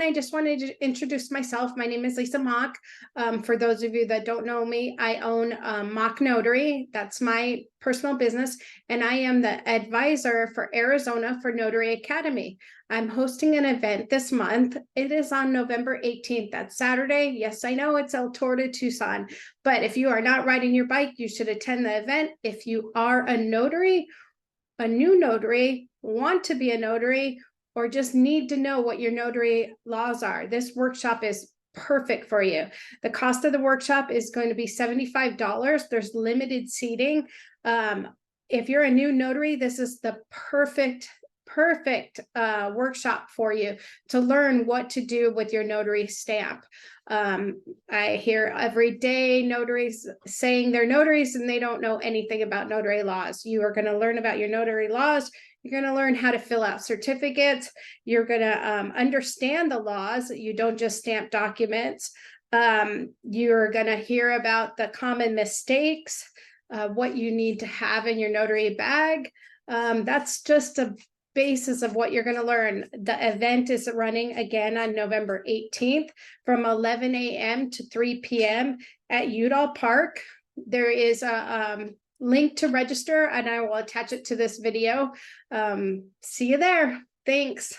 everyone. I just wanted to introduce myself. My name is Lisa Mock. For those of you that don't know me, I own Mock Notary. That's my personal business, and I am the advisor for Arizona for Notary Academy. I'm hosting an event this month. It is on November 18th. That's Saturday. Yes, I know it's El Tour de Tucson, but if you are not riding your bike, you should attend the event. If you are a notary, a new notary, want to be a notary, or just need to know what your notary laws are, this workshop is perfect for you. The cost of the workshop is going to be $75. There's limited seating. If you're a new notary, this is the perfect workshop for you to learn what to do with your notary stamp. I hear every day notaries saying they're notaries and they don't know anything about notary laws. You are going to learn about your notary laws. You're going to learn how to fill out certificates. You're going to understand the laws. You don't just stamp documents. You're going to hear about the common mistakes, what you need to have in your notary bag. That's just a basis of what you're going to learn. The event is running again on November 18th from 11 a.m. to 3 p.m. at Udall Park. There is a link to register, and I will attach it to this video. See you there. Thanks.